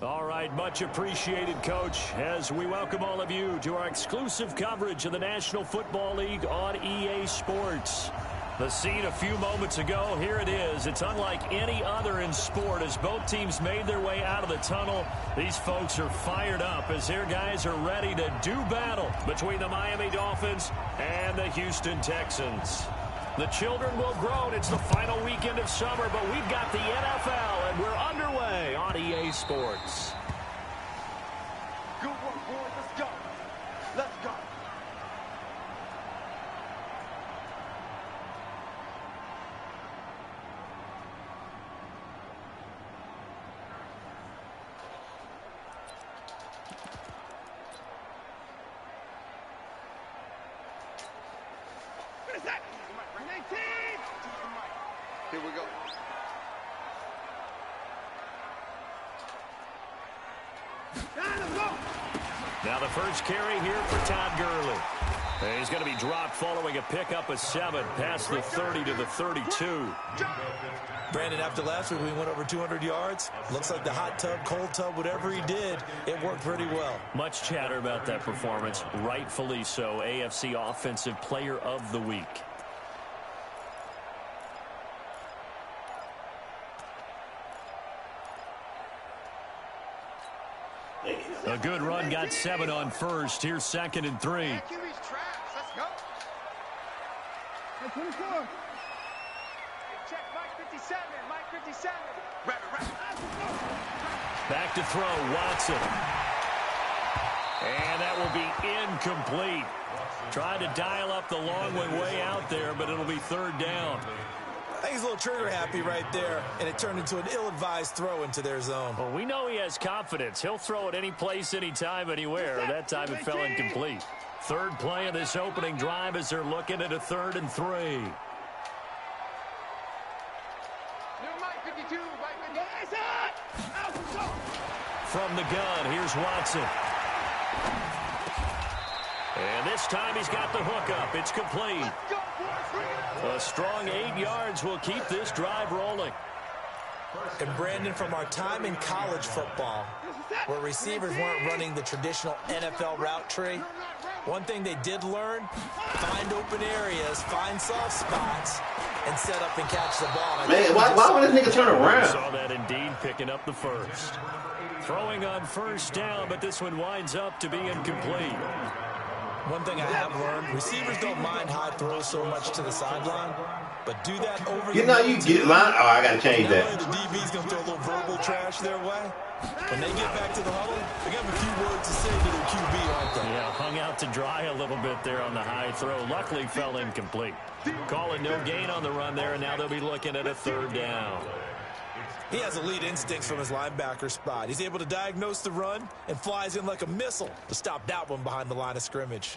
All right, much appreciated, Coach, as we welcome all of you to our exclusive coverage of the National Football League on EA Sports. The scene a few moments ago, here it is. It's unlike any other in sport as both teams made their way out of the tunnel. These folks are fired up as their guys are ready to do battle between the Miami Dolphins and the Houston Texans. The children will groan. It's the final weekend of summer, but we've got the NFL, and we're underway on EA Sports. Good work, boys. Let's go. Let's go. Here we go. Now the first carry here for Todd Gurley. And he's going to be dropped following a pickup of 7 past the 30 to the 32. Brandon, after last week we went over 200 yards. Looks like the hot tub, cold tub, whatever he did, it worked pretty well. Much chatter about that performance. Rightfully so. AFC Offensive Player of the Week. A good run, got 7 on first. Here's 2nd and 3. Let's go. 24. Check Mike 57. Mike 57. Back to throw, Watson. And that will be incomplete. Tried to dial up the long way out there, but it'll be 3rd down. I think he's a little trigger happy right there, and it turned into an ill-advised throw into their zone. Well, we know he has confidence. He'll throw it any place, anytime, anywhere. That time it fell incomplete. 3rd play of this opening drive as they're looking at a 3rd and 3. From the gun, here's Watson. And this time he's got the hook up. It's complete. A strong 8 yards will keep this drive rolling. And Brandon, from our time in college football, where receivers weren't running the traditional NFL route tree, one thing they did learn, find open areas, find soft spots, and set up and catch the ball. Man, why would this nigga turn around? Saw that indeed, picking up the first. Throwing on 1st down, but this one winds up to be incomplete. One thing I have learned, receivers don't mind high throws so much to the sideline, but do that over you know, you get line. Oh, I got to change that. The DB's going to throw a little verbal trash their way. When they get back to the huddle, they got a few words to say to their QB, aren't they? Yeah, hung out to dry a little bit there on the high throw. Luckily fell incomplete. Calling no gain on the run there, and now they'll be looking at a 3rd down. He has elite instincts from his linebacker spot. He's able to diagnose the run and flies in like a missile to stop that one behind the line of scrimmage.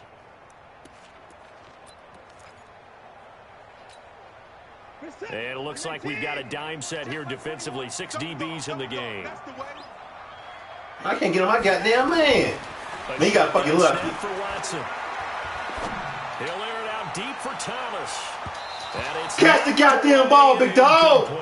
And it looks like we've got a dime set here defensively. 6 DBs in the game. I can't get on my goddamn man. He got fucking lucky. For Watson. He'll air it out deep for Thomas. And it's catch the goddamn ball, big dog.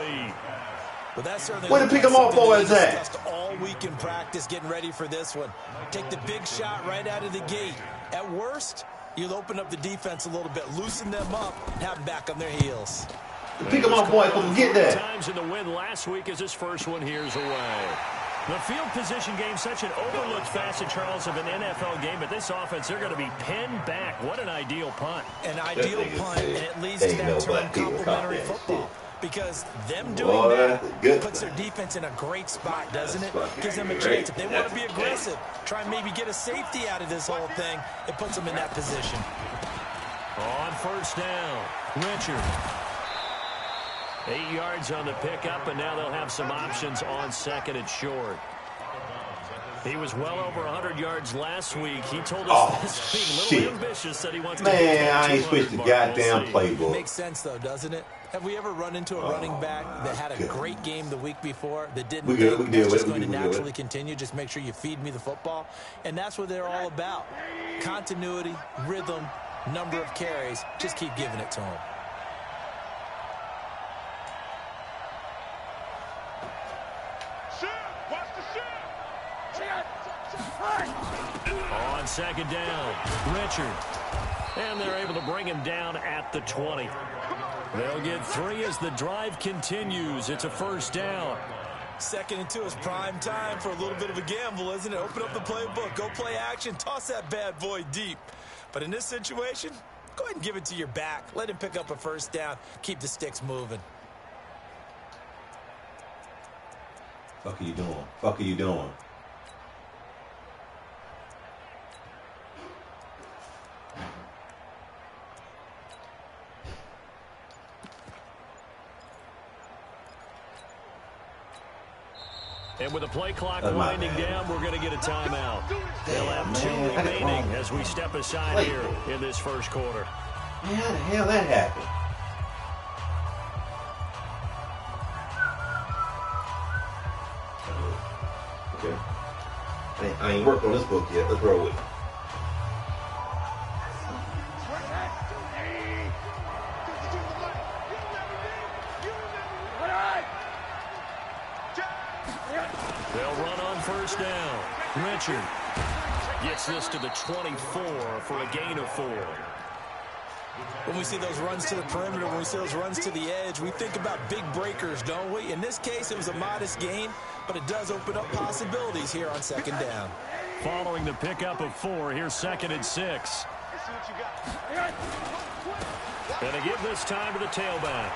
But that's certainly way to pick him off for his ass. All week in practice, getting ready for this one. Take the big shot right out of the gate. At worst, you'll open up the defense a little bit, loosen them up, and have them back on their heels. Pick him off, boy, from get that. Times in the win last week as his first one here's away. The field position game, such an overlooked facet, Charles, of an NFL game. But this offense, they're going to be pinned back. What an ideal punt. An ideal punt, and it leads to that term complementary football. Because them doing that puts their defense in a great spot, doesn't it? Gives them a chance. If they want to be aggressive, try and maybe get a safety out of this whole thing, it puts them in that position. On 1st down, Richard. 8 yards on the pickup, and now they'll have some options on 2nd and short. He was well over 100 yards last week. He told us this week, a little ambitious, that he wants to. Man, I ain't switched the goddamn playbook. Makes sense, though, doesn't it? Have we ever run into a running back that had a great game the week before that didn't think that's just going to naturally continue? Just make sure you feed me the football. And that's what they're all about. Continuity, rhythm, number of carries. Just keep giving it to them. On second down, Richard. And they're able to bring him down at the 20. They'll get 3 as the drive continues. It's a first down. 2nd and 2 is prime time for a little bit of a gamble, isn't it? Open up the playbook, go play action, toss that bad boy deep. But in this situation, go ahead and give it to your back. Let him pick up a first down. Keep the sticks moving. Fuck are you doing? Fuck are you doing? And with the play clock winding down, we're going to get a timeout. They'll have 2 remaining as we step aside here in this first quarter. Man, how the hell that happened? Okay. I ain't worked on this book yet. Let's roll with it. They'll run on first down. Richard gets this to the 24 for a gain of 4. When we see those runs to the perimeter, when we see those runs to the edge, we think about big breakers, don't we? In this case, it was a modest gain, but it does open up possibilities here on second down. Following the pickup of 4, here's 2nd and 6. And they give this time to the tailback.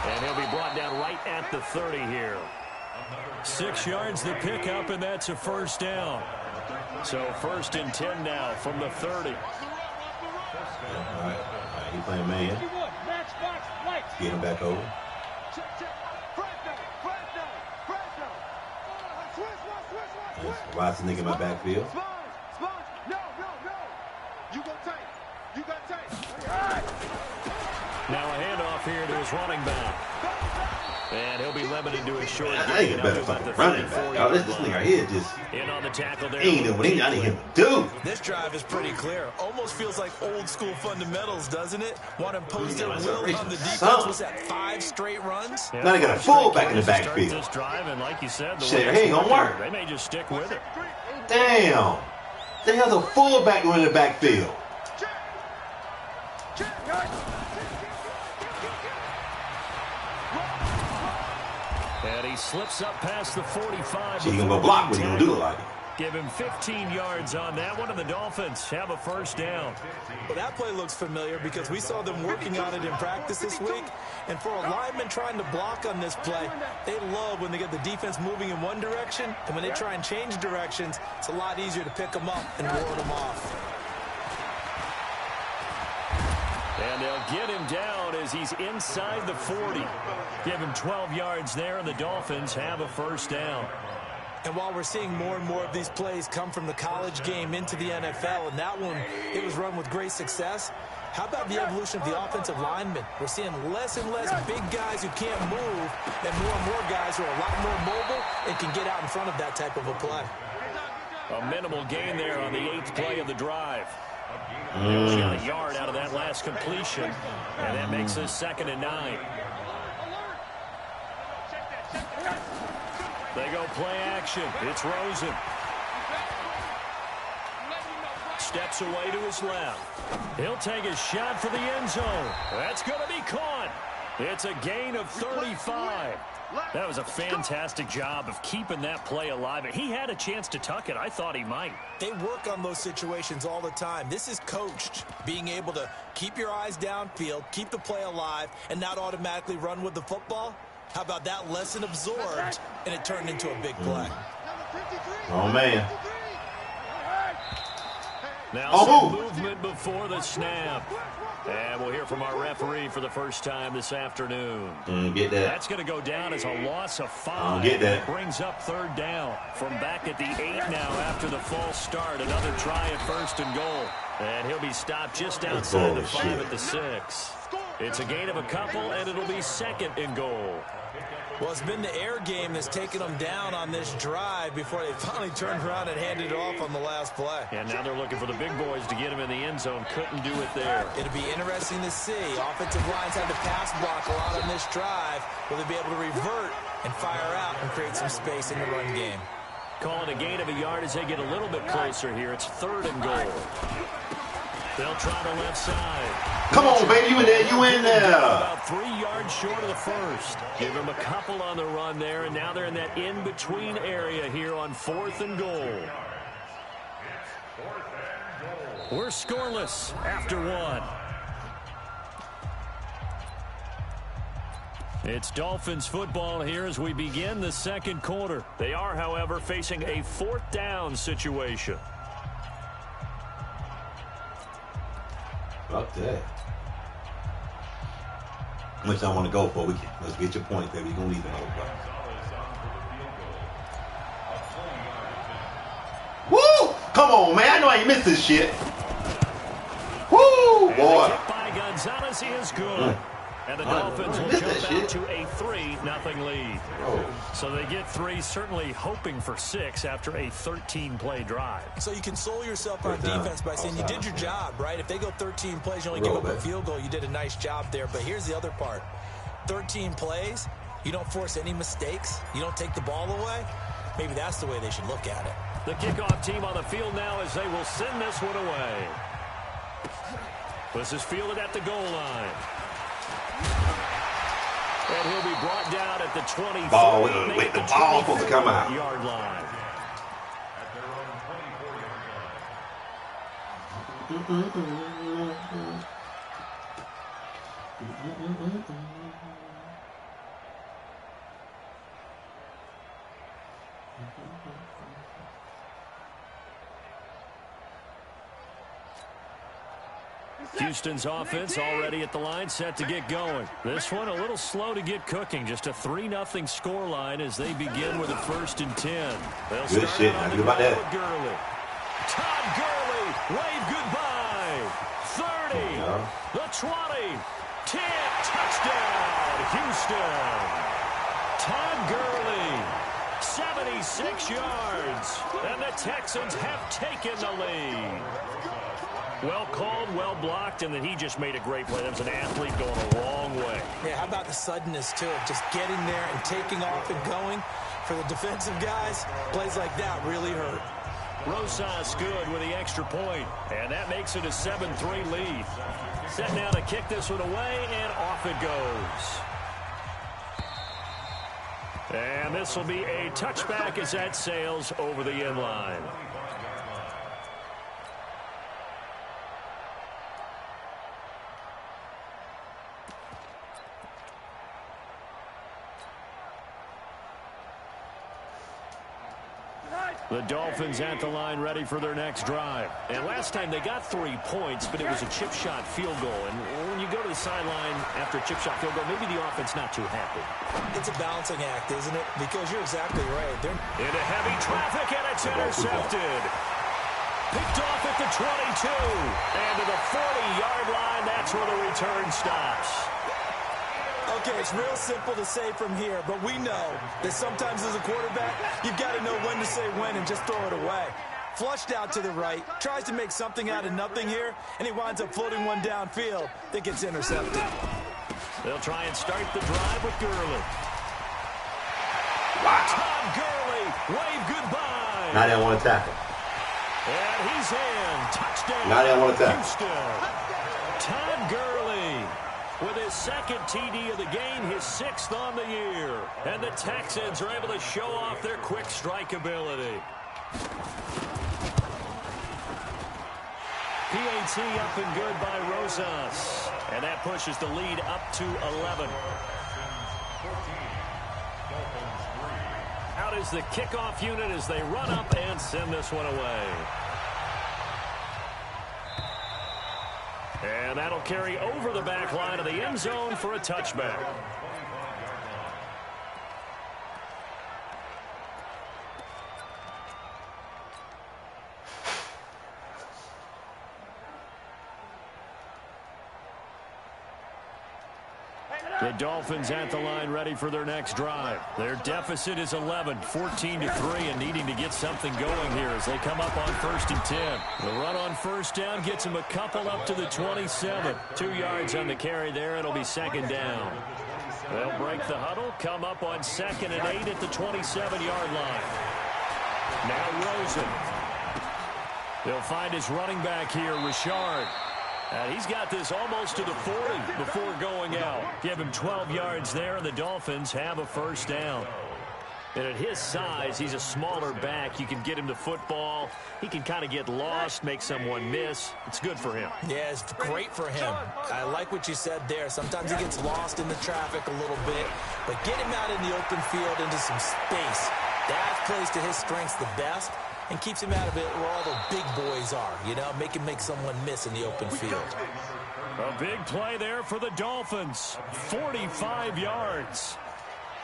And he'll be brought down right at the 30 here. 6 yards the pickup, and that's a first down. So 1st and 10 now from the 30. All right. He playing man. Get him back over. Why is the nigga in my backfield? Now a handoff here to his running back. And he'll be limited to a short I ain't a better fucking running back. Oh, this nigga right here just in on the tackle there. Ain't doing what I need him to do. This drive is pretty clear. Almost feels like old school fundamentals, doesn't it? Want to impose their will on the defense. Was that 5 straight runs? Yeah, now they got a fullback in the backfield. This drive, and like you said, the shit, he ain't gonna work. They may just stick with it. Damn. They have a fullback in the backfield. And he slips up past the 45. So you gonna go block what you gonna do like it. Give him 15 yards on that one, and the Dolphins have a first down. Well, that play looks familiar because we saw them working on it in practice this week. And for a lineman trying to block on this play, they love when they get the defense moving in one direction. And when they try and change directions, it's a lot easier to pick them up and ward them off. And they'll get him down as he's inside the 40. Give him 12 yards there, and the Dolphins have a first down. And while we're seeing more and more of these plays come from the college game into the NFL, and that one, it was run with great success, how about the evolution of the offensive linemen? We're seeing less and less big guys who can't move, and more guys who are a lot more mobile and can get out in front of that type of a play. A minimal gain there on the 8th play of the drive. She got a yard out of that last completion, and that makes this 2nd and 9. They go play action. It's Rosen. Steps away to his left. He'll take a shot for the end zone. That's going to be caught. It's a gain of 35. That was a fantastic job of keeping that play alive. He had a chance to tuck it. I thought he might. They work on those situations all the time. This is coached, being able to keep your eyes downfield, keep the play alive, and not automatically run with the football. How about that lesson absorbed, and it turned into a big play? Oh, man. Now some movement before the snap. And we'll hear from our referee for the first time this afternoon. Get that. That's going to go down as a loss of 5. Get that. Brings up 3rd down from back at the 8 now after the false start. Another try at 1st and goal. And he'll be stopped just outside the 5 at the 6. It's a gain of a couple, and it'll be 2nd and goal. Well, it's been the air game that's taken them down on this drive before they finally turned around and handed it off on the last play. And now they're looking for the big boys to get him in the end zone. Couldn't do it there. It'll be interesting to see. Offensive lines had to pass block a lot on this drive. Will they be able to revert and fire out and create some space in the run game? Call it a gain of a yard as they get a little bit closer here. It's 3rd and goal. They'll try the left side. Come on, baby. You in there. You in there. About 3 yards short of the first. Give them a couple on the run there, and now they're in that in-between area here on 4th and goal. We're scoreless after 1. It's Dolphins football here as we begin the second quarter. They are, however, facing a 4th down situation. About that. How much I want to go for? Let's get your point, baby. You're going to leave it over. Woo! Come on, man. I know I ain't missed this shit. Woo, boy. Hit by Gonzalez, he is good. And the Dolphins will jump out to a 3-0 lead. So they get 3, certainly hoping for 6 after a 13-play drive. So you console yourself on defense by saying you did your job, right? If they go 13 plays, you only give up a field goal, you did a nice job there. But here's the other part. 13 plays, you don't force any mistakes, you don't take the ball away. Maybe that's the way they should look at it. The kickoff team on the field now as they will send this one away. This is fielded at the goal line. And he'll be brought down at the 24. Wait, the ball supposed to come out. Yard line. Houston's offense already at the line, set to get going. This one a little slow to get cooking. Just a 3-0 scoreline as they begin with a 1st and 10. They'll Good start shit. out How about that? Gurley. Todd Gurley, wave goodbye. 30, the 20, 10, touchdown, Houston. Todd Gurley, 76 yards, and the Texans have taken the lead. Well called, well blocked, and then he just made a great play. That was an athlete going a long way. Yeah, how about the suddenness, too, of just getting there and taking off and going? For the defensive guys, plays like that really hurt. Rosas good with the extra point, and that makes it a 7-3 lead. Set now to kick this one away, and off it goes. And this will be a touchback as that sails over the end line. The Dolphins at the line ready for their next drive. And last time they got 3 points, but it was a chip shot field goal. And when you go to the sideline after a chip shot field goal, maybe the offense not too happy. It's a balancing act, isn't it? Because you're exactly right. They're into heavy traffic, and it's intercepted. Picked off at the 22. And to the 40-yard line, that's where the return stops. Okay, it's real simple to say from here, but we know that sometimes as a quarterback, you've got to know when to say when and just throw it away. Flushed out to the right, tries to make something out of nothing here, and he winds up floating one downfield that gets intercepted. They'll try and start the drive with Gurley. Wow. Todd Gurley, wave goodbye. Now they want to tackle. And he's in. Touchdown. Now they want to tackle. Houston. Todd Gurley with his 2nd TD of the game, his 6th on the year. And the Texans are able to show off their quick strike ability. PAT up and good by Rosas. And that pushes the lead up to 11. Out is the kickoff unit as they run up and send this one away. And that'll carry over the back line of the end zone for a touchback. The Dolphins at the line ready for their next drive. Their deficit is 11, 14-3, and needing to get something going here as they come up on 1st and 10. The run on 1st down gets them a couple up to the 27. 2 yards on the carry there. It'll be 2nd down. They'll break the huddle, come up on 2nd and 8 at the 27-yard line. Now Rosen. They'll find his running back here, Richard. And he's got this almost to the 40 before going out. Give him 12 yards there, and the Dolphins have a first down. And at his size, he's a smaller back. You can get him the football. He can kind of get lost, make someone miss. It's good for him. Yeah, it's great for him. I like what you said there. Sometimes he gets lost in the traffic a little bit. But get him out in the open field into some space. That plays to his strengths the best and keeps him out of it where all the big boys are. You know, make him make someone miss in the open field. A big play there for the Dolphins. 45 yards.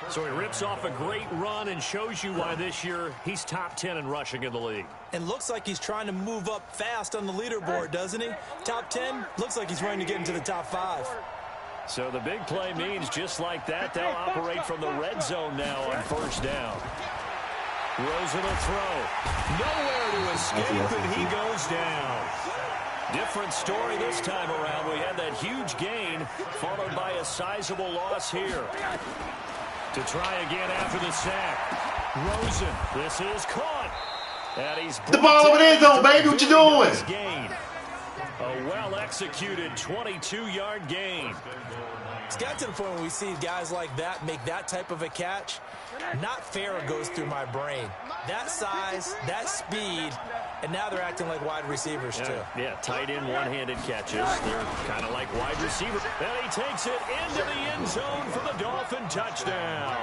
So he rips off a great run and shows you why this year he's top 10 in rushing in the league. And looks like he's trying to move up fast on the leaderboard, doesn't he? Top 10, looks like he's running to get into the top 5. So the big play means just like that, they'll operate from the red zone now on first down. Rosen will throw. Nowhere to escape, and he goes down. Different story this time around. We had that huge gain, followed by a sizable loss here. To try again after the sack. Rosen, this is caught. And he's the ball over there, zone, baby. What you doing? Gain. A well-executed 22-yard gain. It's got to the point where we see guys like that make that type of a catch. Not fair goes through my brain. That size, that speed, and now they're acting like wide receivers too. Yeah, tight end one-handed catches. They're kind of like wide receiver. And he takes it into the end zone for the Dolphin touchdown.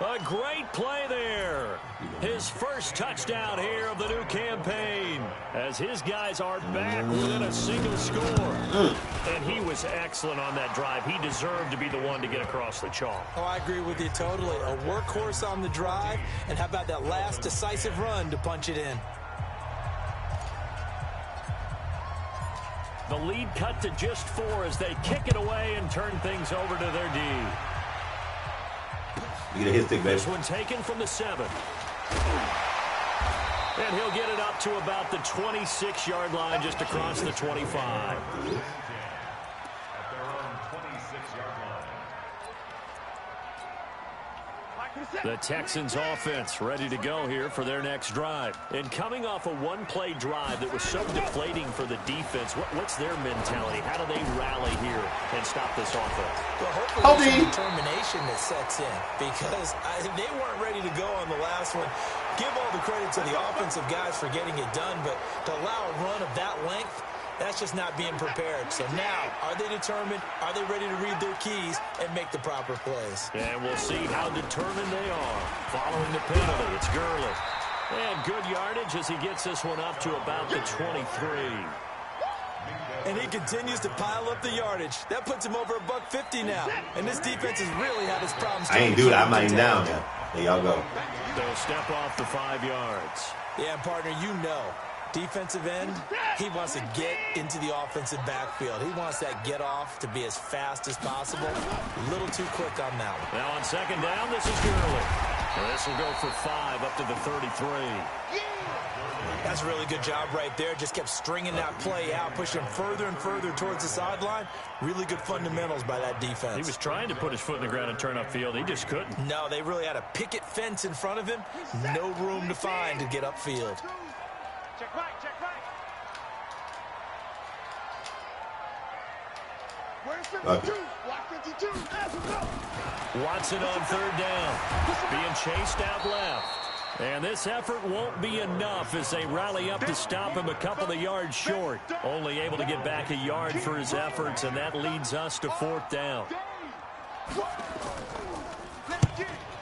A great play there. His first touchdown here of the new campaign as his guys are back within a single score. And he was excellent on that drive. He deserved to be the one to get across the chalk. Oh, I agree with you totally. A workhorse on the drive, and how about that last decisive run to punch it in? The lead cut to just 4 as they kick it away and turn things over to their D. You get a hit stick, baby. This one taken from the 7. And he'll get it up to about the 26-yard line, just across the 25. The Texans offense ready to go here for their next drive. And coming off a one-play drive that was so deflating for the defense, what's their mentality? How do they rally here and stop this offense? Well, hopefully there's some determination that sets in, because they weren't ready to go on the last one. Give all the credit to the offensive guys for getting it done, but to allow a run of that length, that's just not being prepared. So now, are they determined? Are they ready to read their keys and make the proper plays? And we'll see how determined they are. Following the penalty, it's Gurley. And good yardage as he gets this one up to about the 23. And he continues to pile up the yardage. That puts him over $150 now. And this defense has really had its problems. I ain't do that. I'm not even down there. There y'all go. They'll step off the 5 yards. Yeah, partner, you know. Defensive end, he wants to get into the offensive backfield. He wants that get off to be as fast as possible. A little too quick on that one. Now on second down, this is Gurley. This will go for 5 up to the 33. That's a really good job right there. Just kept stringing that play out, pushing him further and further towards the sideline. Really good fundamentals by that defense. He was trying to put his foot in the ground and turn upfield. He just couldn't. No, they really had a picket fence in front of him. No room to find to get upfield. Check right, check right. Where's 52? Block 52. Watson on third down. Being chased out left. And this effort won't be enough as they rally up to stop him a couple of yards short. Only able to get back a yard for his efforts, and that leads us to 4th down.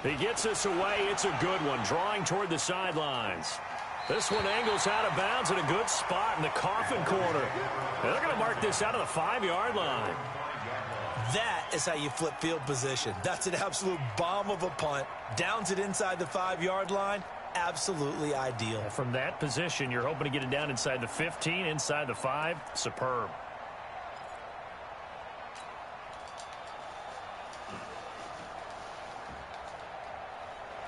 He gets us away. It's a good one, drawing toward the sidelines. This one angles out of bounds in a good spot in the coffin corner. And they're going to mark this out of the 5-yard line. That is how you flip field position. That's an absolute bomb of a punt. Downs it inside the 5-yard line. Absolutely ideal. From that position, you're hoping to get it down inside the 15, inside the 5. Superb.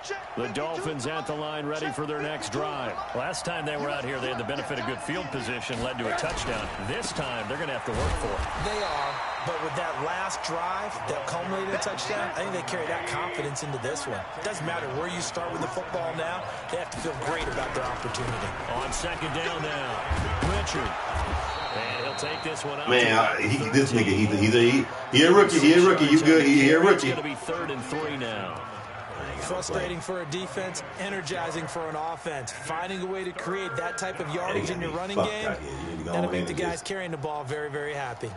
Check. The Dolphins at the line, ready for their next drive. Last time they were out here, they had the benefit of good field position, led to a touchdown. This time, they're going to have to work for it. They are, but with that last drive that culminated in a touchdown, I think they carry that confidence into this one. It doesn't matter where you start with the football now. They have to feel great about their opportunity. On second down now, Richard. And he'll take this one out. Man, this nigga, he's a rookie. He a rookie. You good? He a rookie. It's going to be 3rd and 3 now. Frustrating for a defense, energizing for an offense. Finding a way to create that type of yardage in your running game, that'll make the guys carrying the ball very, very happy.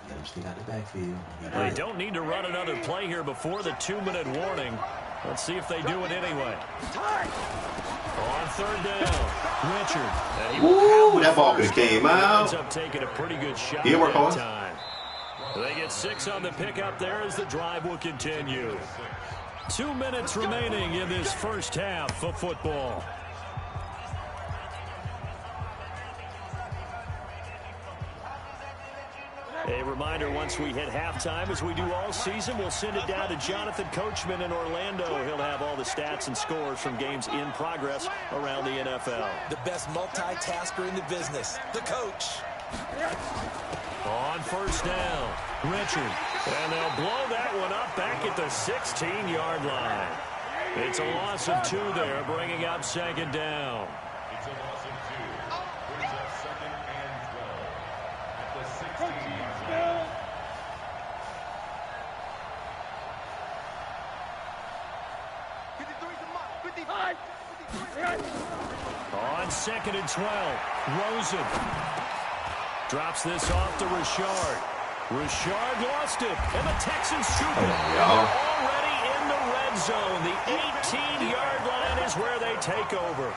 Let him sneak out the backfield. They don't need to run another play here before the 2-minute warning. Let's see if they do it anyway. On 3rd down, Richard. Ooh, that ball could have came out. Ends up taking a pretty good shot He'll work that on. time. They get 6 on the pickup there as the drive will continue. 2 minutes remaining in this first half of football. A reminder, once we hit halftime, as we do all season, we'll send it down to Jonathan Coachman in Orlando. He'll have all the stats and scores from games in progress around the NFL. The best multitasker in the business, the coach. On 1st down, Richard. And they'll blow that one up back at the 16-yard line. It's a loss of 2 there, bringing up 2nd down. It's a loss of 2. Brings up 2nd and 12 at the 16-yard line. On 2nd and 12, Rosen drops this off to Richard. Richard lost it, and the Texans shoot it. Already in the red zone. The 18-yard line is where they take over.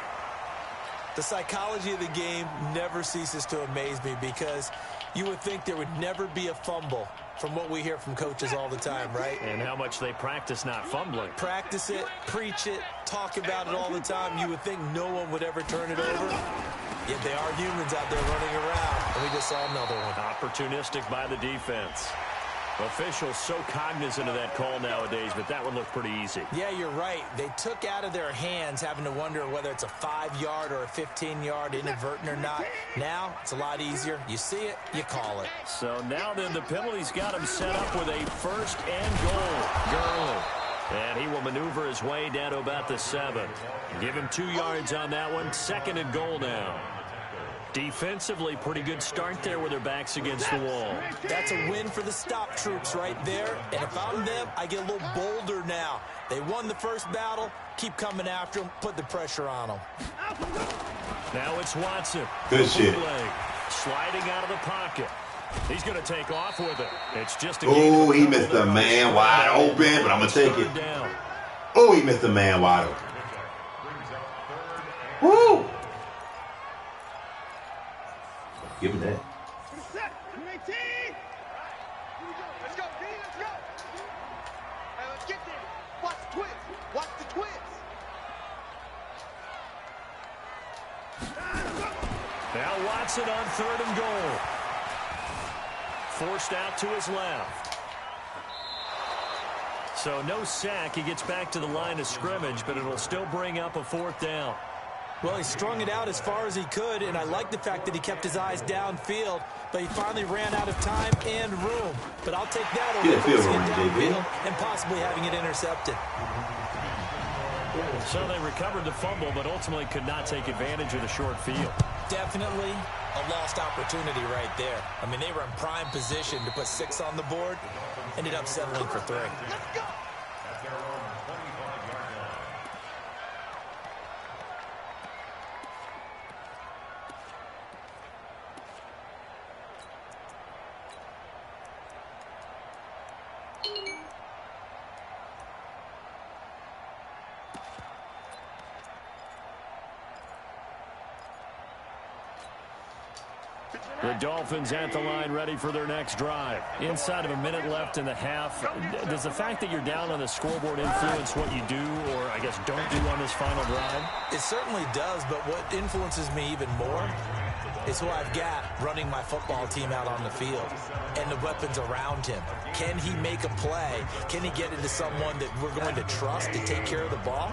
The psychology of the game never ceases to amaze me because you would think there would never be a fumble from what we hear from coaches all the time, right? And how much they practice not fumbling. Practice it, preach it, talk about it all the time. You would think no one would ever turn it over. Yet they are humans out there running around, and we just saw another one. Opportunistic by the defense. Officials so cognizant of that call nowadays, but that one looked pretty easy. Yeah, you're right. They took out of their hands having to wonder whether it's a 5-yard or a 15-yard inadvertent or not. Now, it's a lot easier. You see it, you call it. So now then the penalty's got him set up with a 1st and goal. Gurley. And he will maneuver his way down to about the 7. Give him 2 yards on that one. 2nd and goal now. Defensively, pretty good start there with their backs against the wall. That's a win for the stop troops right there. And if I'm them, I get a little bolder now. They won the first battle. Keep coming after them. Put the pressure on them. Now it's Watson. Good shit. Sliding out of the pocket. He's going to take off with it. It's just a Oh, he missed the man wide open, but I'm going to take it. Oh, he missed the man wide open. Woo! Give him that. Let's go, let's go. Hey, let's get there. Watch the twist. Watch the twist. Now Watson on 3rd and goal. Forced out to his left. So no sack. He gets back to the line of scrimmage, but it'll still bring up a 4th down. Well, he strung it out as far as he could, and I like the fact that he kept his eyes downfield, but he finally ran out of time and room. But I'll take that over forcing it downfield and possibly having it intercepted. So they recovered the fumble, but ultimately could not take advantage of the short field. Definitely a lost opportunity right there. I mean, they were in prime position to put 6 on the board, ended up settling for 3. Let's go. The Dolphins at the line, ready for their next drive. Inside of a minute left in the half, does the fact that you're down on the scoreboard influence what you do, or I guess don't do on this final drive? It certainly does, but what influences me even more is who I've got running my football team out on the field and the weapons around him. Can he make a play? Can he get into someone that we're going to trust to take care of the ball?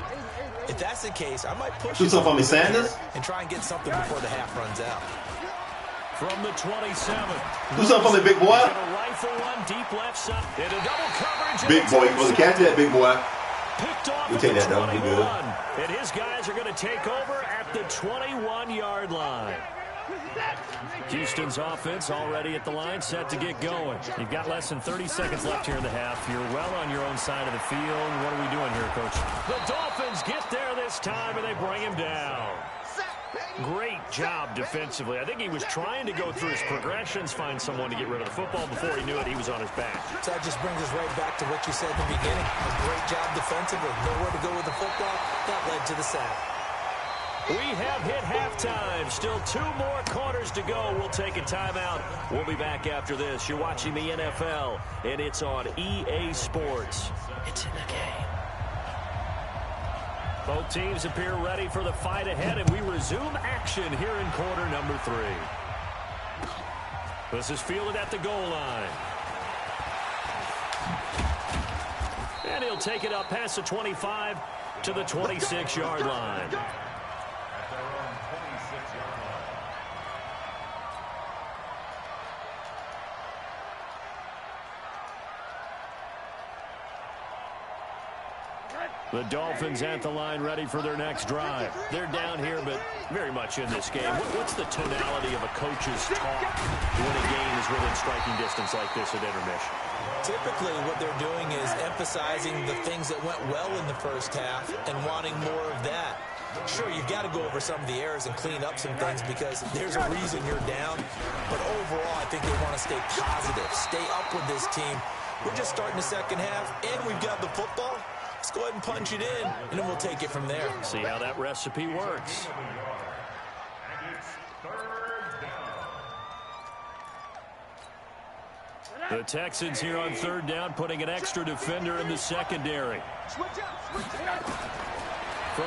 If that's the case, I might push do something for me, Sanders, and try and get something before the half runs out. From the 27. Do something for me, big boy. Rifle one deep left side. In a double coverage. Big boy, you supposed to catch that, big boy. Picked off We at take the that, though. We good. 21. And his guys are going to take over at the 21-yard line. Houston's offense already at the line, set to get going. You've got less than 30 seconds left here in the half. You're well on your own side of the field. What are we doing here, Coach? The Dolphins get there this time, and they bring him down. Great job defensively. I think he was trying to go through his progressions, find someone to get rid of the football. Before he knew it, he was on his back. So that just brings us right back to what you said in the beginning. A great job defensively. Nowhere to go with the football. That led to the sack. We have hit halftime. Still 2 more quarters to go. We'll take a timeout. We'll be back after this. You're watching the NFL, and it's on EA Sports. It's in the game. Both teams appear ready for the fight ahead, and we resume action here in quarter number 3. This is fielded at the goal line. And he'll take it up past the 25 to the 26-yard line. The Dolphins at the line ready for their next drive. They're down here, but very much in this game. What's the tonality of a coach's talk when a game is within striking distance like this at intermission? Typically, what they're doing is emphasizing the things that went well in the first half and wanting more of that. Sure, you've got to go over some of the errors and clean up some things because there's a reason you're down. But overall, I think they want to stay positive, stay up with this team. We're just starting the second half, and we've got the football. Let's go ahead and punch it in, and then we'll take it from there. See how that recipe works. The Texans here on 3rd down, putting an extra defender in the secondary. From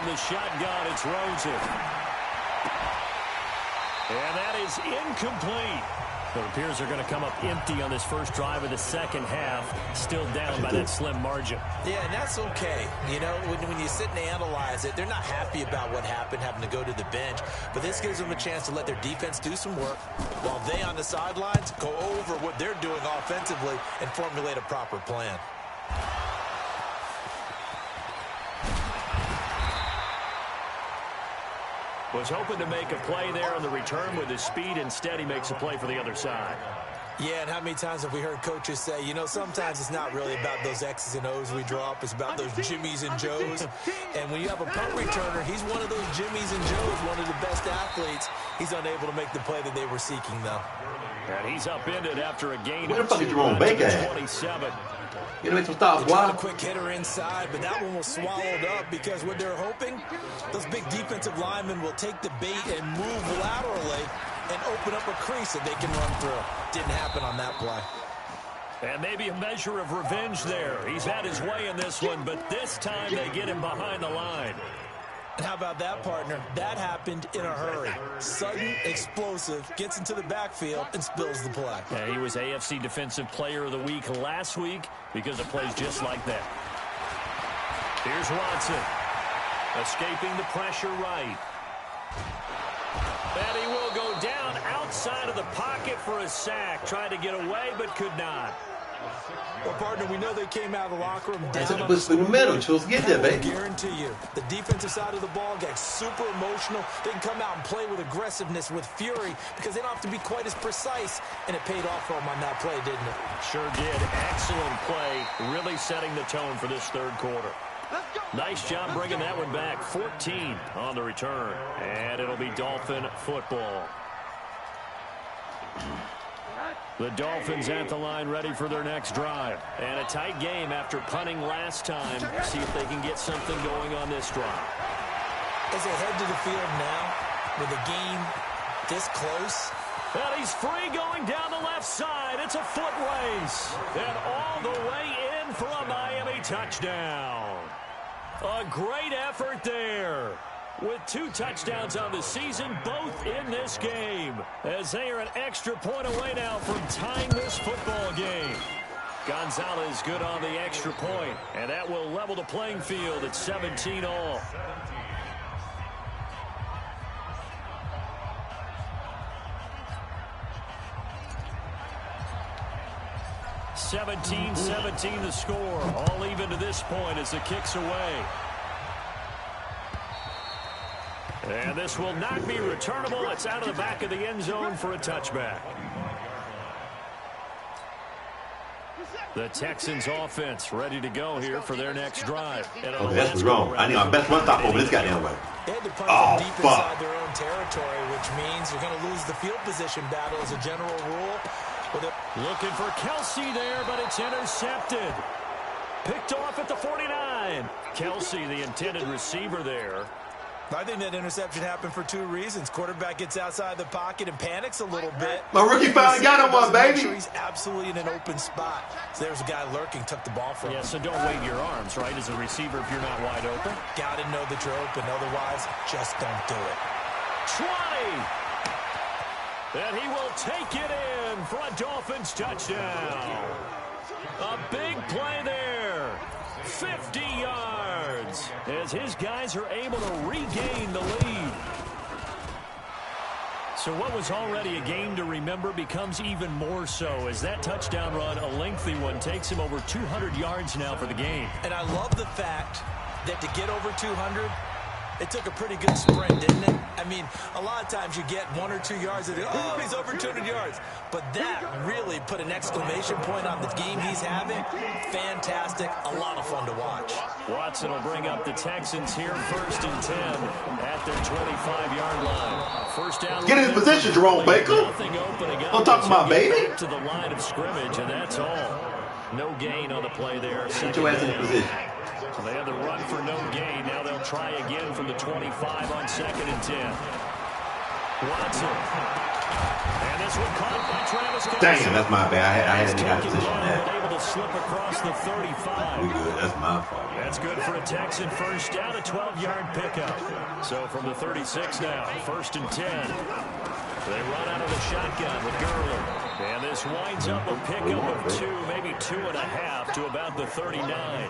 the shotgun, it's Rosen. And that is incomplete. It appears they're going to come up empty on this first drive of the second half, still down by that slim margin. Yeah, and that's okay. You know, when you sit and analyze it, they're not happy about what happened, having to go to the bench. But this gives them a chance to let their defense do some work while they on the sidelines go over what they're doing offensively and formulate a proper plan. Was hoping to make a play there on the return with his speed. Instead, he makes a play for the other side. Yeah, and how many times have we heard coaches say, you know, sometimes it's not really about those X's and O's we draw up. It's about those Jimmies and Joes. And when you have a punt returner, he's one of those Jimmies and Joes, one of the best athletes. He's unable to make the play that they were seeking, though. And he's upended after a gain Where the of fuck 2 is Jerome to the Baker? 27. You know, make some stops, They tried a boy. quick hitter inside, but that one was swallowed up because what they're hoping, those big defensive linemen will take the bait and move laterally and open up a crease that they can run through. Didn't happen on that play. And maybe a measure of revenge there. He's had his way in this one, but this time they get him behind the line. And how about that, partner? That happened in a hurry. Sudden, explosive, gets into the backfield, and spills the play. Yeah, he was AFC Defensive Player of the Week last week because of plays just like that. Here's Watson. Escaping the pressure right. And he will go down outside of the pocket for a sack. Tried to get away, but could not. Well, partner, we know they came out of the locker room That's down a on the push through the middle. You're supposed to get there, I baby. guarantee you, the defensive side of the ball got super emotional. They can come out and play with aggressiveness, with fury, because they don't have to be quite as precise. And it paid off for them on that play, didn't it? Sure did. Excellent play. Really setting the tone for this third quarter. Nice job bringing that one back. 14 on the return. And it'll be Dolphin football. The Dolphins at the line ready for their next drive. And a tight game after punting last time. See if they can get something going on this drive. As they head to the field now, with the game this close. And he's free going down the left side. It's a foot race. And all the way in for a Miami touchdown. A great effort there. with 2 touchdowns on the season, both in this game, as they are an extra point away now from tying this football game. Gonzalez good on the extra point, and that will level the playing field at 17 all. 17-17 the score. All even to this point as the kick's away. And this will not be returnable. It's out of the back of the end zone for a touchback. The Texans offense ready to go here for their next drive. Okay, that's wrong. I need my best run stop over this goddamn way. They had to punch deep inside their own territory, which means you're going to lose the field position battle as a general rule. Looking for Kelsey there, but it's intercepted. Picked off at the 49. Kelsey, the intended receiver there. I think that interception happened for 2 reasons. Quarterback gets outside the pocket and panics a little bit. My rookie finally got him one, baby. Sure he's absolutely in an open spot. So there's a guy lurking, took the ball from him. Yeah, so don't wave your arms, right, as a receiver if you're not wide open. Got to know that you're open. Otherwise, just don't do it. 20. And he will take it in for a Dolphins touchdown. A big play there. 50 yards as his guys are able to regain the lead. So what was already a game to remember becomes even more so as that touchdown run, a lengthy one, takes him over 200 yards now for the game. And I love the fact that to get over 200, it took a pretty good sprint, didn't it? I mean, a lot of times you get 1 or 2 yards and oh, he's over 200 yards. But that really put an exclamation point on the game he's having. Fantastic. A lot of fun to watch. Watson will bring up the Texans here 1st and 10 at their 25-yard line. First down. Get in position, Jerome Baker. Don't talk about baby. To the line of scrimmage, and that's all. No gain on the play there. Get your ass in position. So they had the run for no gain. Now they'll try again from the 25 on 2nd and 10. Watson. And this one caught by Travis Kelce. Damn, that's my bad. I had any kind of position on that. Able to slip across the 35. We good. That's my fault. That's good for a Texan first down, a 12-yard pickup. So from the 36 now, 1st and 10. They run out of the shotgun with Gurley. And this winds up a pickup of 2, maybe 2.5 to about the 39.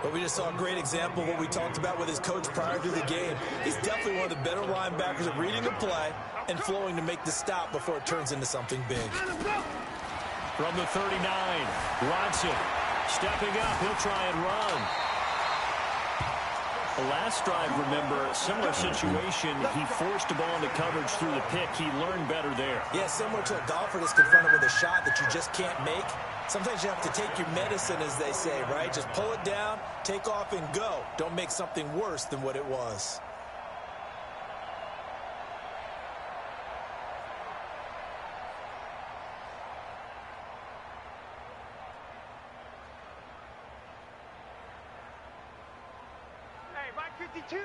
But we just saw a great example of what we talked about with his coach prior to the game. He's definitely one of the better linebackers at reading the play and flowing to make the stop before it turns into something big. From the 39, Watson stepping up. He'll try and run. The last drive, remember, similar situation. He forced the ball into coverage through the pick. He learned better there. Yeah, similar to a golfer that's confronted with a shot that you just can't make. Sometimes you have to take your medicine, as they say, right? Just pull it down, take off, and go. Don't make something worse than what it was. Hey, Mike 52.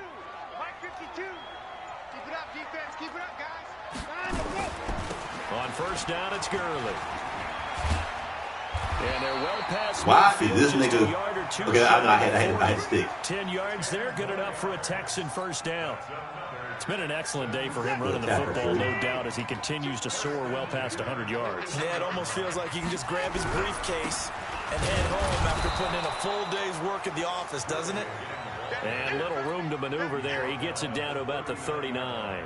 Mike 52. Keep it up, defense. Keep it up, guys. On first down, it's Gurley. And they're well past. Why is this nigga? Okay, I had to stick. 10 yards there, good enough for a Texan first down. It's been an excellent day for him running the football, no doubt, as he continues to soar well past 100 yards. Yeah, it almost feels like he can just grab his briefcase and head home after putting in a full day's work at the office, doesn't it? And little room to maneuver there. He gets it down to about the 39.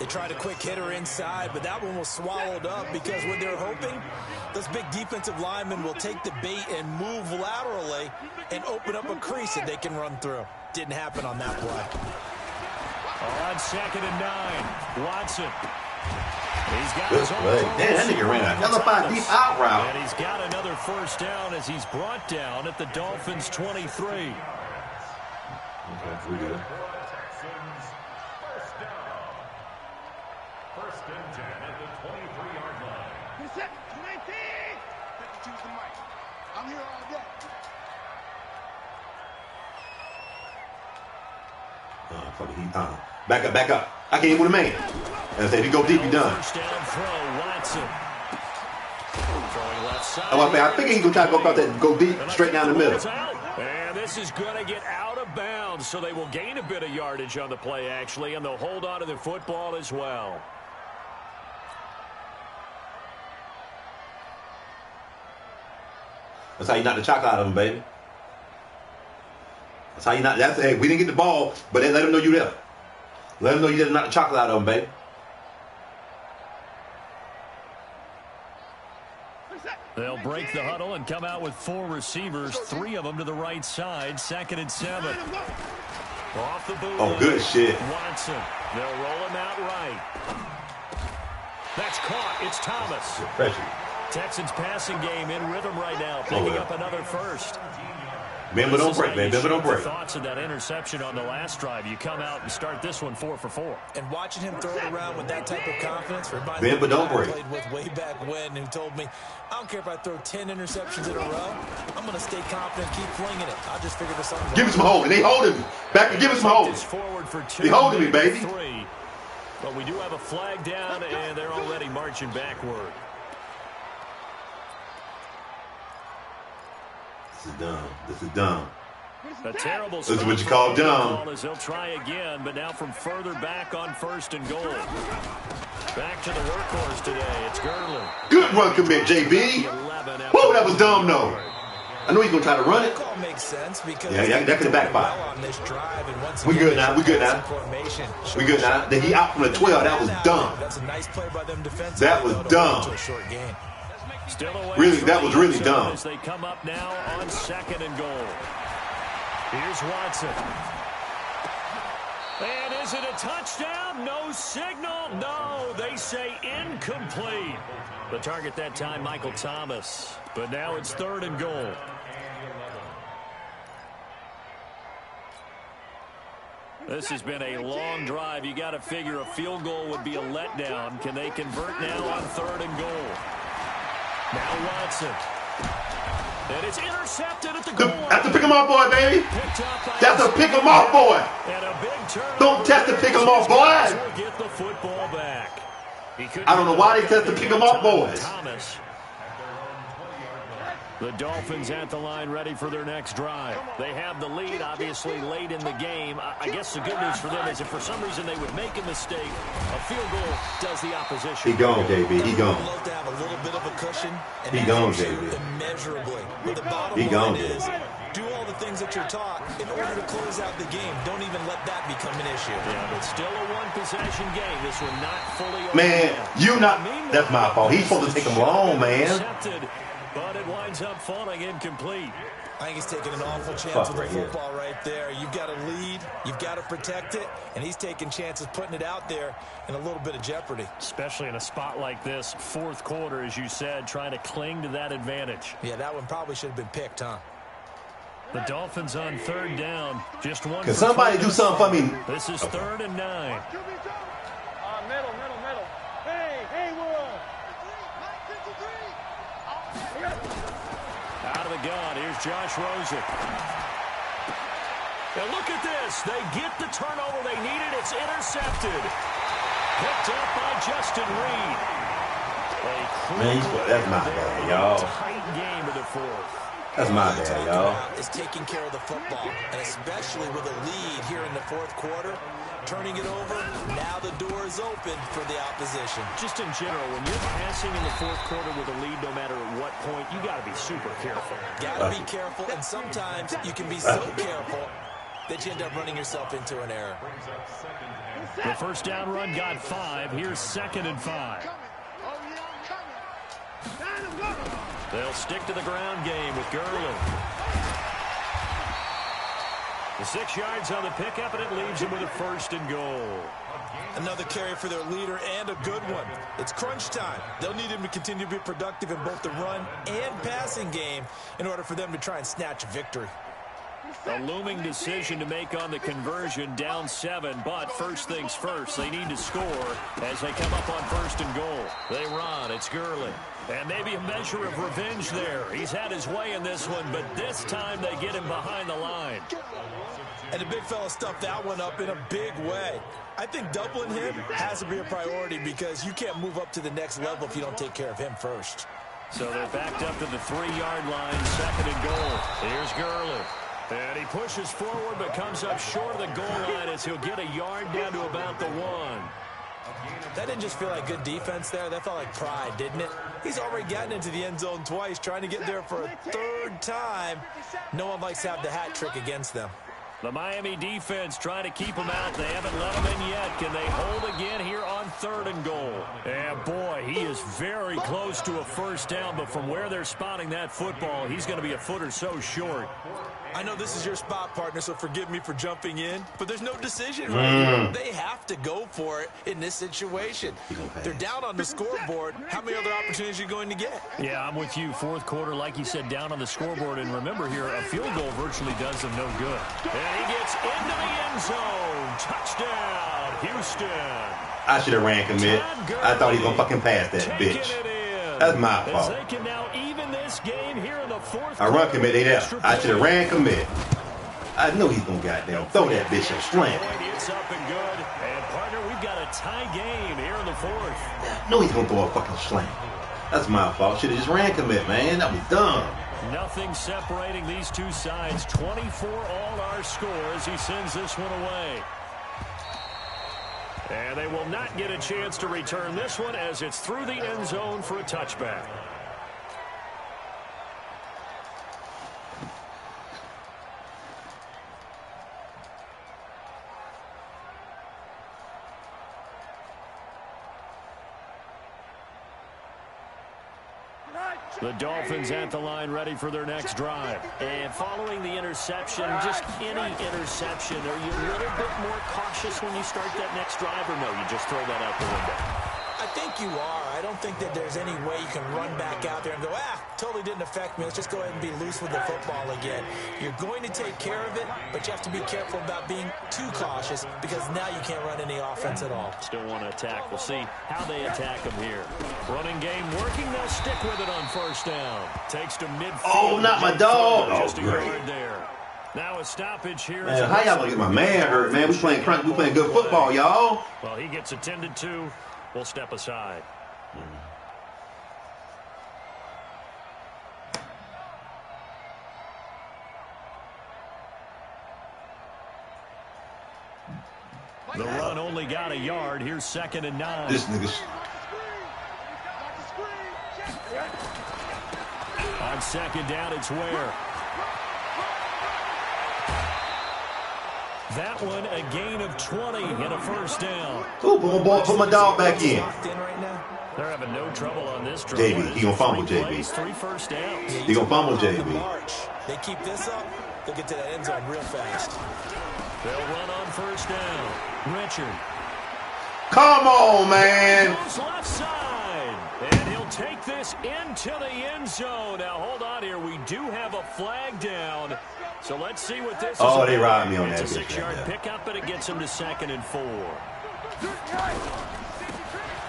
They tried a quick hitter inside, but that one was swallowed up because when they're hoping, those big defensive linemen will take the bait and move laterally and open up a crease that they can run through. Didn't happen on that play. On 2nd and 9, Watson. He's got Good his own play. Damn, that nigga ran a hell of a deep out route. And he's got another first down as he's brought down at the Dolphins' 23. Okay, we good. First and 10 at the 23-yard line. Reset. 19. 52's the mic. I'm here all day. Fuck it, back up. I can't even with a man. And I say, if you go deep, you're done. First down throw, Watson. Throwing left side. I think he's going to try to go across that and go deep, straight down the middle. And this is going to get out of bounds, so they will gain a bit of yardage on the play, actually, and they'll hold on to the football as well. That's how you knock the chocolate out of them, baby. That's how you knock. That's, hey, we didn't get the ball, but let them know you there. Let them know you didn't knock the chocolate out of them, baby. They'll break the huddle and come out with 4 receivers, 3 of them to the right side. 2nd and 7. Off the boot. Oh, good shit. Watson. They'll roll him out right. That's caught. It's Thomas. Pressure. Texans passing game in rhythm right now, picking up another first. Remember, don't break, man. Remember, don't break. Thoughts of that interception on the last drive. You come out and start this one 4 for 4. And watching him throw it around with that type of confidence reminds me of the guy I played with way back when, who told me, I don't care if I throw 10 interceptions in a row. I'm going to stay confident, keep flinging it. I'll just figure there's something. Give me some holding. They holding me. Back and give me some holding. They holding me, baby. 3. But we do have a flag down, and they're already marching backward. This is dumb. This is dumb. A terrible this is what you call dumb. As he'll try again, but now from further back on 1st and goal. Back to the workhorse today. It's Gurley. Good run commit, JB. Whoa, that was dumb, though. I know he's going to try to run it. Call makes sense because yeah, that could have backfired. Well we good now. We good now. We good now. Then he out from the 12. That was dumb. That's a nice play by them defensively. That was dumb. Really, that was really dumb. As they come up now on 2nd and goal. Here's Watson. And is it a touchdown? No signal. No, they say incomplete. The target that time, Michael Thomas. But now it's 3rd and goal. This has been a long drive. You got to figure a field goal would be a letdown. Can they convert now on 3rd and goal? Now Watson. And it's intercepted at the goal line. That's the pick 'em off boy, baby. That's a pick 'em off boy. And a big turn. Don't test the pick 'em off boy. Get the football back. I don't know why they test the pick 'em off boys. Thomas. The Dolphins at the line ready for their next drive. They have the lead, obviously, late in the game. I guess the good news for them is if for some reason they would make a mistake, a field goal does the opposition. He gone, JB. He gone. Love to have a little bit of a cushion. And he gone, JB. Immeasurably. But the bottom he gone, line is, do all the things that you're taught in order to close out the game. Don't even let that become an issue. Yeah, but still a one-possession game. This one not fully over. Man, you not. That's my fault. He's supposed to take him long, man. But it winds up falling incomplete. I think he's taking an awful chance with the football right there. You've got to lead. You've got to protect it. And he's taking chances putting it out there in a little bit of jeopardy. Especially in a spot like this, 4th quarter, as you said, trying to cling to that advantage. Yeah, that one probably should have been picked, huh? The Dolphins on 3rd down. Just one. Can somebody do something for me? This is 3rd and 9. Middle. Hey, Wood. Out of the gun, here's Josh Rosen. Now look at this. They get the turnover they needed. It's intercepted. Picked up by Justin Reed. Man, that's my bad, y'all. Tight game of the 4th. That's my bad, y'all. Is taking care of the football, and especially with a lead here in the 4th quarter, turning it over, now the door is open for the opposition. Just in general, when you're passing in the 4th quarter with a lead, no matter at what point, you got to be super careful. Got to be careful, and sometimes you can be so careful that you end up running yourself into an error. The first down run got 5. Here's 2nd and 5. They'll stick to the ground game with Gurley. The 6 yards on the pickup, and it leaves him with a 1st and goal. Another carry for their leader, and a good one. It's crunch time. They'll need him to continue to be productive in both the run and passing game in order for them to try and snatch a victory. A looming decision to make on the conversion, down 7, but first things first, they need to score as they come up on 1st and goal. They run, it's Gurley. And maybe a measure of revenge there. He's had his way in this one, but this time they get him behind the line. And the big fella stuffed that one up in a big way. I think doubling him has to be a priority because you can't move up to the next level if you don't take care of him first. So they're backed up to the 3-yard line, 2nd and goal. Here's Gurley. And he pushes forward but comes up short of the goal line as he'll get a yard down to about the 1. That didn't just feel like good defense there. That felt like pride, didn't it? He's already gotten into the end zone twice, trying to get there for a third time. No one likes to have the hat trick against them. The Miami defense trying to keep him out. They haven't let him in yet. Can they hold again here on 3rd and goal? And boy, he is very close to a first down, but from where they're spotting that football, he's going to be a foot or so short. I know this is your spot, partner, so forgive me for jumping in, but there's no decision right here. They have to go for it in this situation. They're down on the scoreboard. How many other opportunities are you going to get? Yeah, I'm with you. 4th quarter, like you said, down on the scoreboard. And remember here, a field goal virtually does them no good. And he gets into the end zone. Touchdown, Houston. I should have ran commit. I thought he was going to fucking pass that bitch. That's my fault. They can now even this game here in the 4th. I run commit, they there. I should have ran commit. I know he's going to goddamn throw that bitch up slant. It's up and good. And partner, we've got a tie game here in the 4th. I know he's going to throw a fucking slant. That's my fault. Should have just ran commit, man. That was dumb. Nothing separating these two sides. 24 all our score as he sends this one away. And they will not get a chance to return this one as it's through the end zone for a touchback. The Dolphins at the line ready for their next drive. And following the interception, just any interception, are you a little bit more cautious when you start that next drive, or no, you just throw that out the window? I think you are. I don't think that there's any way you can run back out there and go, totally didn't affect me. Let's just go ahead and be loose with the football again. You're going to take care of it, but you have to be careful about being too cautious because now you can't run any offense at all. Still want to attack. We'll see how they attack them here. Running game working. They'll stick with it on first down. Takes to midfield. Oh, not my dog. Just a great. yard there. Now a stoppage here. Man, how y'all gonna get my man hurt, man? We playing good football, y'all. Well, he gets attended to. We'll step aside. The run only got a yard. Here's 2nd and 9. This nigga's. On 2nd down, it's Ware. That one, a gain of 20 and a first down. Ooh, put my dog back in. They're having no trouble on this drive. JB, he gonna fumble, JB. 3 first downs. He gonna fumble, JB. They keep this up, they'll get to that end zone real fast. They'll run on first down. Richard. Come on, man. Goes left side. And he'll take this into the end zone. Now, hold on here. We do have a flag down. So let's see what this is. Oh, they robbed me on that. It's a 6-yard pickup, but it gets him to 2nd and 4.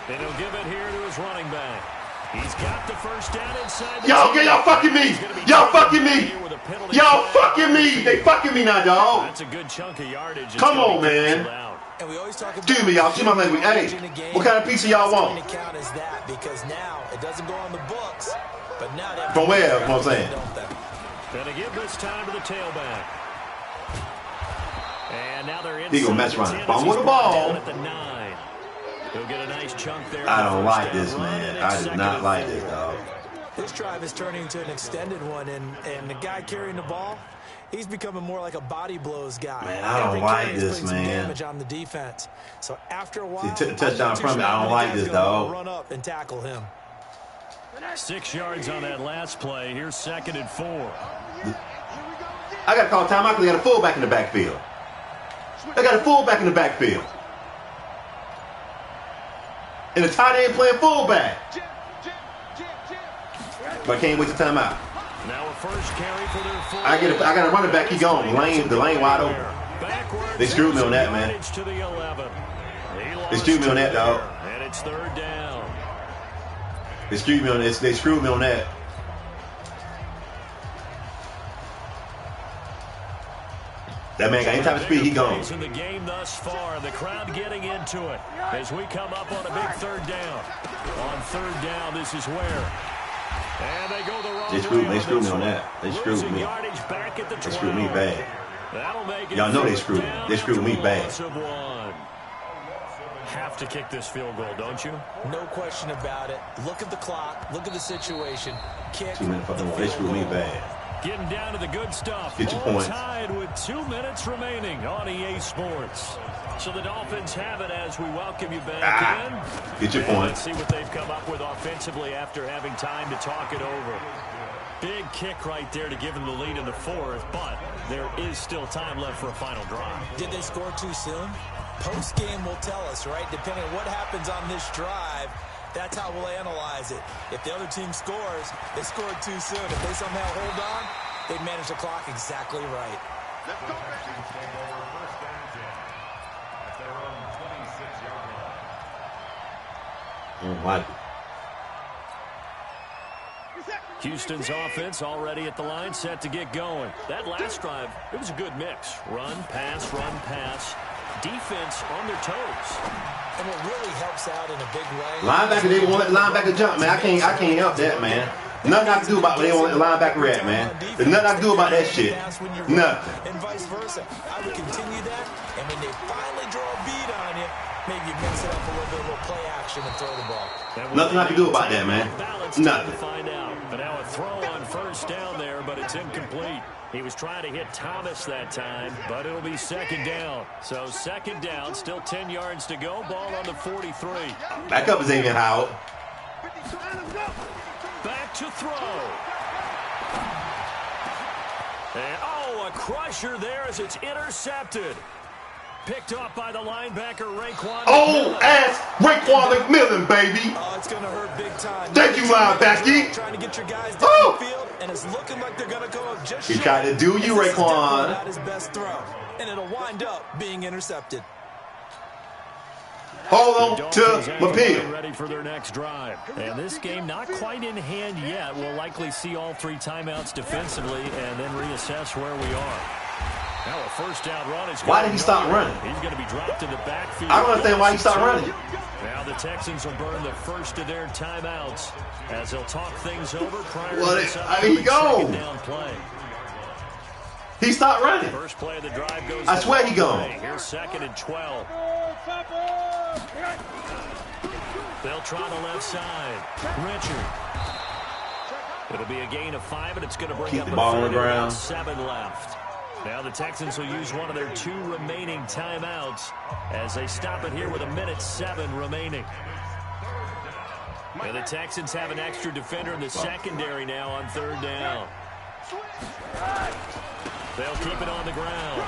And he'll give it here to his running back. He's got the first down inside. Y'all fucking me. Y'all fucking me. Y'all fucking me. They fucking me now, dog. That's a good chunk of yardage. Come on, man. And we always talk about excuse me, y'all. See my language. Hey, what kind of pizza y'all want? Count is that because now it doesn't go on the books, but now they from where? What I'm saying. Gonna give this time to the tailback. And now they're in. He gonna mess around. Ball with the ball. At the 9. He'll get a nice chunk there. I don't like this, man. I do not like this, dog. This drive is turning into an extended one, and the guy carrying the ball, he's becoming more like a body blows guy. Man, I don't like this, man. Damage on the defense. So after a while, he took the touchdown from me. I don't like this, dog. Run up and tackle him. 6 yards on that last play. Here's 2nd and 4. I got to call timeout because they got a fullback in the backfield. They got a fullback in the backfield. And the tight end playing fullback. But I can't wait to timeout. Now a first carry for their full. I got a running back. He gone. The lane wide open. They screwed me on that, man. They screwed me on that, dog. And it's 3rd down. They screwed me on this. They screwed me on that. That man got any type of speed, he gone. In the game thus far, the crowd getting into it as we come up on a big 3rd down. On 3rd down, this is Ware. And they go the wrong They screwed me on one. that. They screwed me. Back at the 12. They screwed me bad. That'll make it. Y'all know they screwed me. They screwed me bad. Have to kick this field goal, don't you? No question about it. Look at the clock. Look at the situation. Kick. 2 minutes fucking more. They screwed me bad. Getting down to the good stuff. Get your points. Tied with 2 minutes remaining on EA Sports. So the Dolphins have it as we welcome you back in. Get your points. Let's see what they've come up with offensively after having time to talk it over. Big kick right there to give them the lead in the fourth, but there is still time left for a final drive. Did they score too soon? Post-game will tell us, right? Depending on what happens on this drive, that's how we'll analyze it. If the other team scores, they scored too soon. If they somehow hold on, they manage the clock exactly right. Let's go, baby. Take over first down 10 at their own 26-yard line. I don't like it. Houston's offense already at the line, set to get going. That last drive, it was a good mix. Run, pass, defense on their toes. And what really helps out in a big way. Linebacker, they won't let the linebacker jump, man. I can't help that, man. Nothing I can do about it. They won't let the linebacker react, man. There's nothing I can do about that shit. Nothing. And vice versa. I would continue that, and when they finally draw a beat on you, maybe you mix it up a little play action and throw the ball. Nothing I can do about that, man. Nothing. Find out. But now a throw on first down there, but it's incomplete. He was trying to hit Thomas that time, but it'll be second down. So second down, still 10 yards to go. Ball on the 43. Back up, Xavier Howard. Back to throw. And, a crusher there as it's intercepted. Picked up by the linebacker, Raekwon. Oh, ass Raekwon McMillan, baby. Oh, it's going to hurt big time. Thank you, linebacker. Trying to get your guys down the field, and it's looking like they're going to go just He tried to do you, Raekwon. Not his best throw, and it'll wind up being intercepted. Hold on to Mapille. Ready for their next drive. And this game not quite in hand yet. We'll likely see all 3 timeouts defensively and then reassess where we are. Now a first down run is. Why did he stop running? He's going to be dropped in the backfield. I don't understand why he stopped running. Now the Texans will burn the first of their timeouts as they'll talk things over prior Well, to this he gone. second down play. He stopped running. First play of the drive goes. I swear he gone. Here's 2nd and 12. They'll try the left side. Richard. It'll be a gain of 5, and it's going to bring Keep up the ball on the ground. 7 left. Now the Texans will use one of their 2 remaining timeouts as they stop it here with 1:07 remaining. And the Texans have an extra defender in the secondary now on 3rd down. They'll keep it on the ground.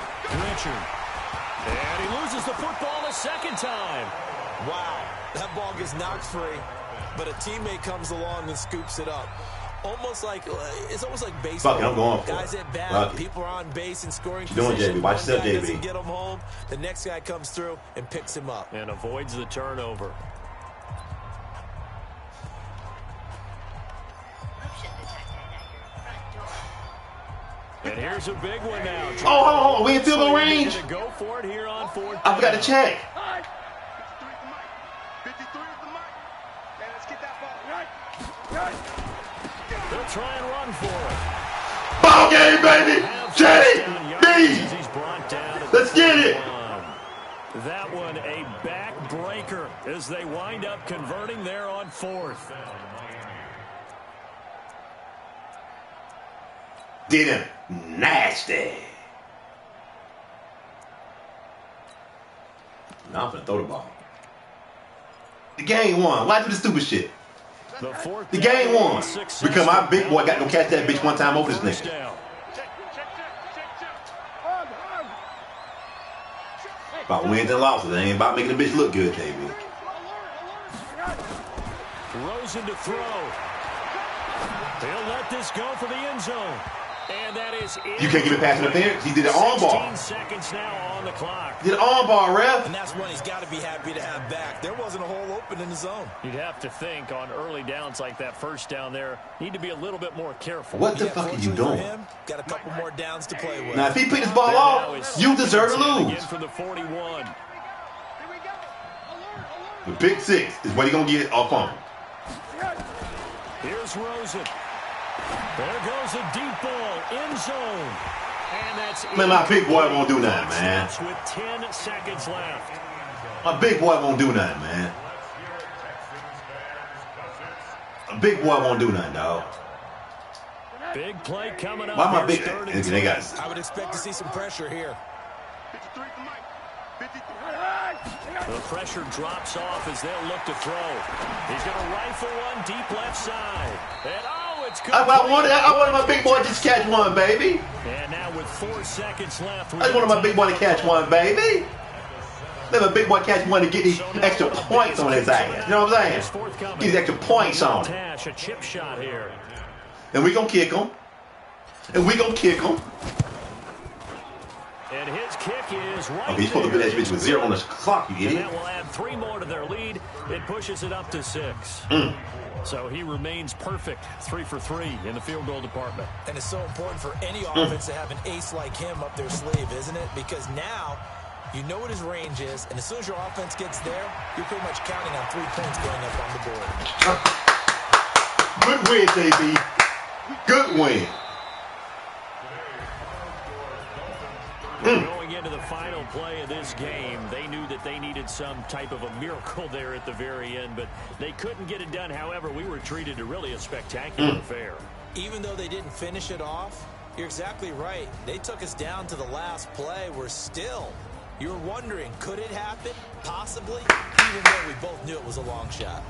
Richard. And he loses the football a second time. Wow, that ball gets knocked free, but a teammate comes along and scoops it up. It's almost like baseball. Fuck it, I'm going for it. Guys at bat, Fuck it. people are on base and scoring. What you doing, JB? Watch yourself, JB. Doesn't get him home. The next guy comes through and picks him up and avoids the turnover. And here's a big one now. Oh, hold on. We in field goal range. Go for it here on 4th. I forgot to check. 53 is the mic. Man, let's get that ball. Right. They'll try and run for it. Ball game, baby. JB. Let's get it. That one a backbreaker as they wind up converting there on 4th. Did him nasty. Now I'm finna throw the ball. The game won. Why do the stupid shit? The game won. Because my big boy got to go catch that bitch one time over this nigga. About wins and losses. It ain't about making the bitch look good, JB. Rosen to throw. They'll let this go for the end zone. And that is it. You can't give it past interference. He did an arm ball. 16 seconds now on the clock. Did an arm ball, ref. And that's one he's got to be happy to have back. There wasn't a hole open in the zone. You'd have to think on early downs like that first down there, need to be a little bit more careful. What the fuck are you doing? Got a couple more downs to play with. Now, if he picked this ball off, you deserve to lose. Again from the 41. The pick 6 is what he's going to get off on. Here's Rosen. There goes a deep ball, end zone. And that's man, my big boy won't do nothing, man. With 10 seconds left. My big boy won't do nothing, man. A big boy won't do nothing, dog. Big play coming up. Why my big? They got. I would expect to see some pressure here. The pressure drops off as they'll look to throw. He's going to rifle one deep left side. And it's good. I wanted my big boy to just catch one, baby. And now with 4 seconds left. I just wanted my big boy to catch one, baby. Let my big boy catch one to get these extra points on his ass. You know what I'm saying? Get these extra points on him. A chip shot here. And we gonna kick him. And we gonna kick him. And his kick is right. Okay, he's supposed to be that bitch with 0 on the clock, you idiot. And that will add 3 more to their lead. It pushes it up to 6. So he remains perfect, 3 for 3 in the field goal department. And it's so important for any offense to have an ace like him up their sleeve, isn't it? Because now you know what his range is, and as soon as your offense gets there, you're pretty much counting on 3 points going up on the board. Good win, JB. Good win. Going into the final play of this game, they knew that they needed some type of a miracle there at the very end, but they couldn't get it done. However, we were treated to really a spectacular affair. Even though they didn't finish it off, you're exactly right. They took us down to the last play. We're still, you're wondering, could it happen? Possibly, even though we both knew it was a long shot.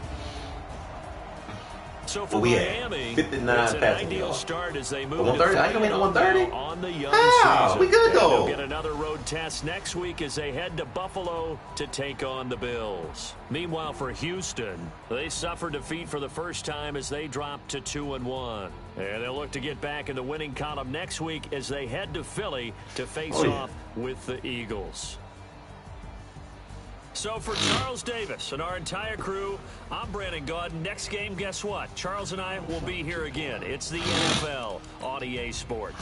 So for Miami, 59 it's an ideal start as they move to 130. I can win 130. On the young season. We good though. They'll get another road test next week as they head to Buffalo to take on the Bills. Meanwhile, for Houston, they suffered defeat for the first time as they dropped to 2-1. And they'll look to get back in the winning column next week as they head to Philly to face off with the Eagles. So for Charles Davis and our entire crew, I'm Brandon Gaudin. Next game, guess what? Charles and I will be here again. It's the NFL on EA Sports.